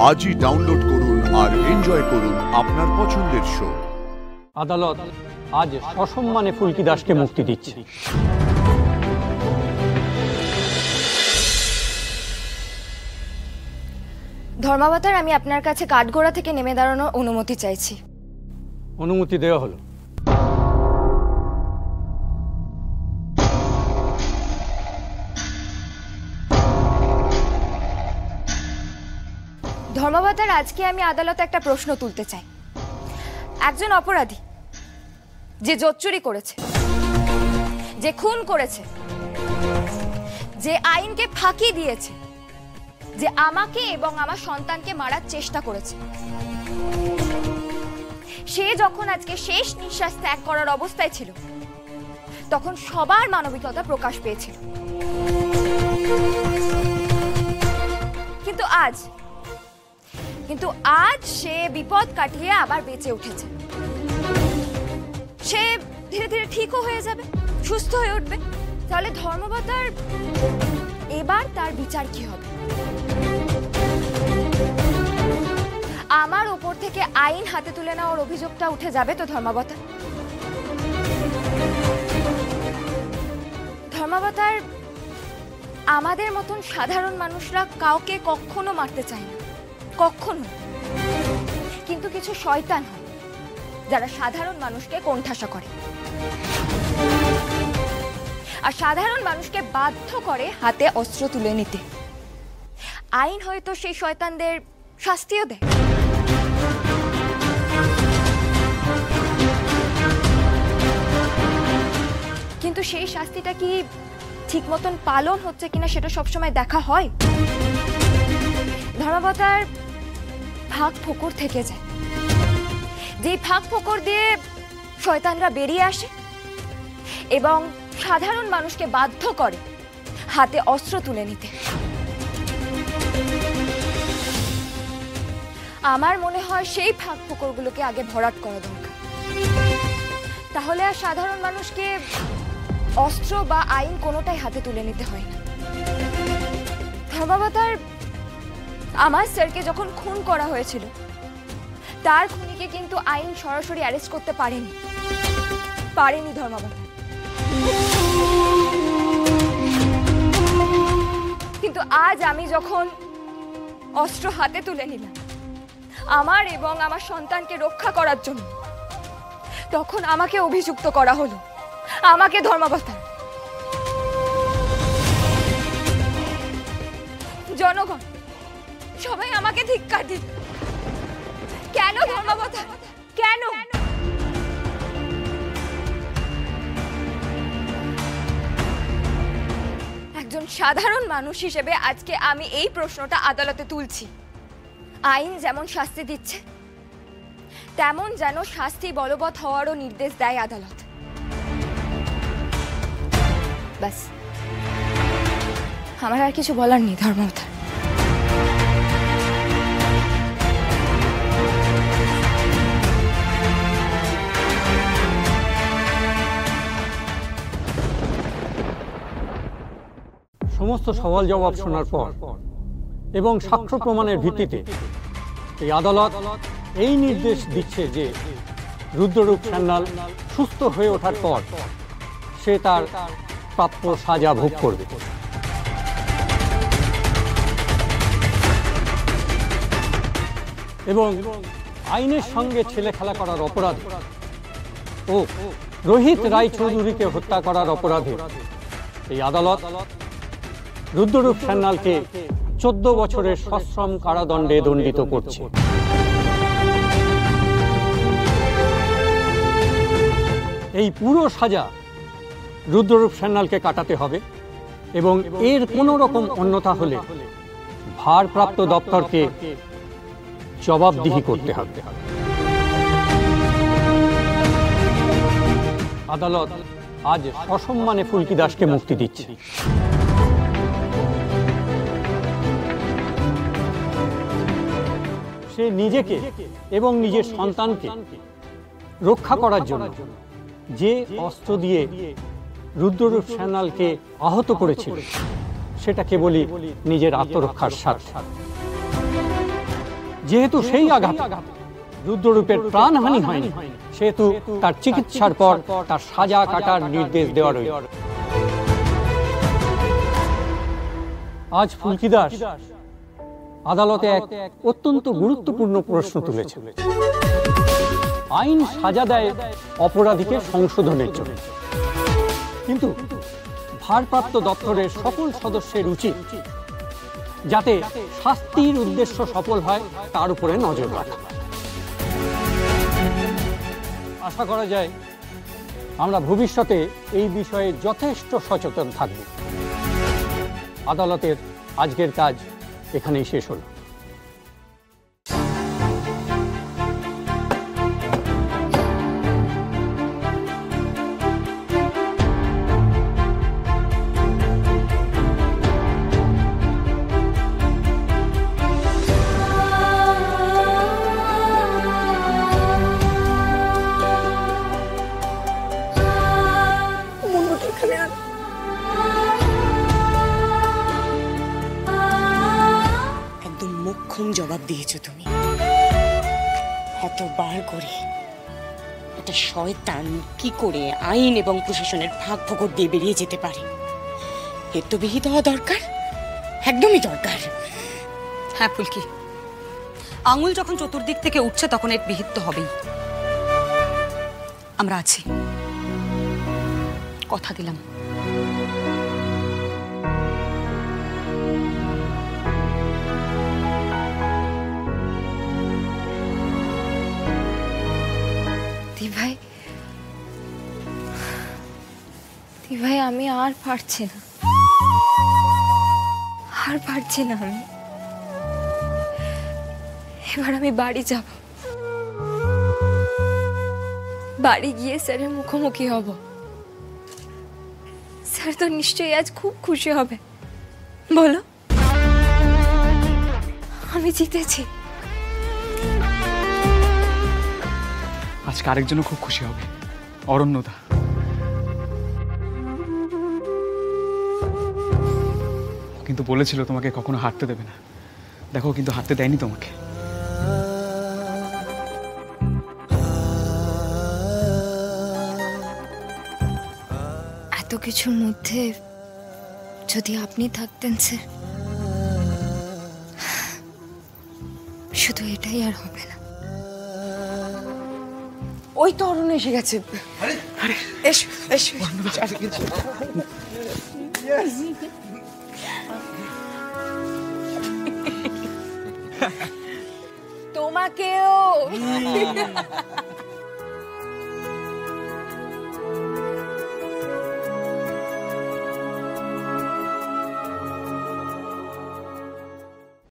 আজই ডাউনলোড করুন আর এনজয় করুন আপনার পছন্দের শো। আদালত আজ সসম্মানে ফুলকি দাসকে মুক্তি দিচ্ছে। ধর্মাবতার, আমি আপনার কাছে কাঠগোড়া থেকে নেমে দাঁড়ানোর অনুমতি চাইছি। অনুমতি দেওয়া হলো। ধর্মাবতার, আজকে আমি আদালতে একটা প্রশ্ন তুলতে চাই। একজন অপরাধী যে জোচ্চুরি করেছে, যে খুন করেছে, যে আইনকে ফাঁকি দিয়েছে, যে আমাকে এবং আমার সন্তানকে মারার চেষ্টা করেছে, সে যখন আজকে শেষ নিঃশ্বাস ত্যাগ করার অবস্থায় ছিল, তখন সবার মানবিকতা প্রকাশ পেয়েছিল। কিন্তু আজ সে বিপদ কাটিয়ে আবার বেঁচে উঠেছে। সে ধীরে ধীরে ঠিকও হয়ে যাবে, সুস্থ হয়ে উঠবে। তাহলে ধর্মাবতার, এবার তার বিচার কি হবে? আমার উপর থেকে আইন হাতে তুলে নেওয়ার অভিযোগটা উঠে যাবে তো ধর্মাবতার? ধর্মাবতার, আমাদের মতন সাধারণ মানুষরা কাউকে কখনো মারতে চায় না, কখনো। কিন্তু কিছু শয়তান হয় যারা সাধারণ মানুষকে কোণঠাসা করে, আর সাধারণ মানুষকে বাধ্য করে হাতে অস্ত্র তুলে নিতে। আইন হয়তো সেই শয়তানদের শাস্তিও দেয়, কিন্তু সেই শাস্তিটা কি ঠিক মতন পালন হচ্ছে কিনা সেটা সবসময় দেখা হয়? ধর্মাবতার, ফাঁক ফোকর থেকে যায়, যে ফাঁক ফোকর দিয়ে শয়তানরা বেরিয়ে আসে এবং সাধারণ মানুষকে বাধ্য করে হাতে অস্ত্র তুলে নিতে। আমার মনে হয় সেই ফাঁক ফোকরগুলোকে আগে ভরাট করা দরকার, তাহলে আর সাধারণ মানুষকে অস্ত্র বা আইন কোনোটাই হাতে তুলে নিতে হয় না। ধর্মাবতার, আমার স্যারকে যখন খুন করা হয়েছিল, তার খুনিকে কিন্তু আইন সরাসরি অ্যারেস্ট করতে পারেনি ধর্মাবতার। কিন্তু আজ আমি যখন অস্ত্র হাতে তুলে নিলাম আমার এবং আমার সন্তানকে রক্ষা করার জন্য, তখন আমাকে অভিযুক্ত করা হলো, আমাকে ধর্মাবতার। জনগণ সবাই আমাকে ধিক্কার দিল। কেন ধর্মাবতার, কেন? একজন সাধারণ মানুষ হিসেবে আজকে আমি এই প্রশ্নটা আদালতে তুলছি। আইন যেমন শাস্তি দিচ্ছে, তেমন যেন শাস্তি বলবৎ হওয়ারও নির্দেশ দেয় আদালত। ব্যাস, আমার আর কিছু বলার নেই ধর্মাবতার। সমস্ত সওয়াল জবাব শোনার পর এবং সাক্ষ্য প্রমাণের ভিত্তিতে এই আদালত এই নির্দেশ দিচ্ছে যে রুদ্ররূপ সান্যাল সুস্থ হয়ে ওঠার পর সে তার প্রাপ্য সাজা ভোগ করবে। এবং আইনের সঙ্গে ছেলে খেলা করার অপরাধে ও রোহিত রায়চৌধুরীকে হত্যা করার অপরাধে এই আদালত রুদ্ররূপ সান্যালকে 14 বছরের সশ্রম কারাদণ্ডে দণ্ডিত করছে। এই পুরো সাজা রুদ্ররূপ সান্যালকে কাটাতে হবে এবং এর কোনো রকম অন্যথা হলে ভারপ্রাপ্ত দপ্তরকে জবাবদিহি করতে হবে। আদালত আজ সসম্মানে ফুলকি দাসকে মুক্তি দিচ্ছে। সে নিজেকে এবং নিজের সন্তানকে রক্ষা করার জন্য যে অস্ত্র দিয়ে রুদ্ররূপ সান্যালকে আহত করেছিল সেটা কেবলই নিজের আত্মরক্ষার স্বার্থে। যেহেতু সেই আঘাত রুদ্ররূপের প্রাণহানি হয়নি, সেহেতু তার চিকিৎসার পর তার সাজা কাটার নির্দেশ দেওয়া রইল। আজ ফুলকি দাস আদালতে এক অত্যন্ত গুরুত্বপূর্ণ প্রশ্ন তুলেছে। আইন সাজা দেয় অপরাধীকে সংশোধনের জন্য, কিন্তু ভারপ্রাপ্ত দপ্তরের সকল সদস্যের উচিত যাতে শাস্তির উদ্দেশ্য সফল হয় তার উপরে নজর রাখা। আশা করা যায় আমরা ভবিষ্যতে এই বিষয়ে যথেষ্ট সচেতন থাকব। আদালতের আজকের কাজ এখানেই শেষ হলো। জবাব দিয়েছো তুমি এতবার করে। একটা শয়তান কি করে আইন এবং প্রশাসনের ভাগ ফোকর দিয়ে বেরিয়ে যেতে পারে? এর তো বিহিত হওয়া দরকার, একদমই দরকার। হ্যাঁ ফুলকি, আঙুল যখন চতুর্দিক থেকে উঠছে তখন এর বিহিত তো হবেই। আমরা আছি, কথা দিলাম। ভাই আমি আর পারছি না, আমি এবার আমি বাড়ি যাব। বাড়ি গিয়ে স্যারের মুখোমুখি হব। স্যার তো নিশ্চয়ই আজ খুব খুশি হবে। বলো, আমি জিতেছি। আজকে আরেকজনও খুব খুশি হবে, অরণ্যদা। কিন্তু বলেছিল তোমাকে কখনো হারতে দেবে না। দেখো, কিন্তু হারতে দেয়নি তোমাকে। এত কিছুর মধ্যে যদি আপনি থাকতেন স্যার, শুধু এটাই আর হবে না। ওই তো অরণ্য এসে গেছে। এসো এসো। তোমাকেও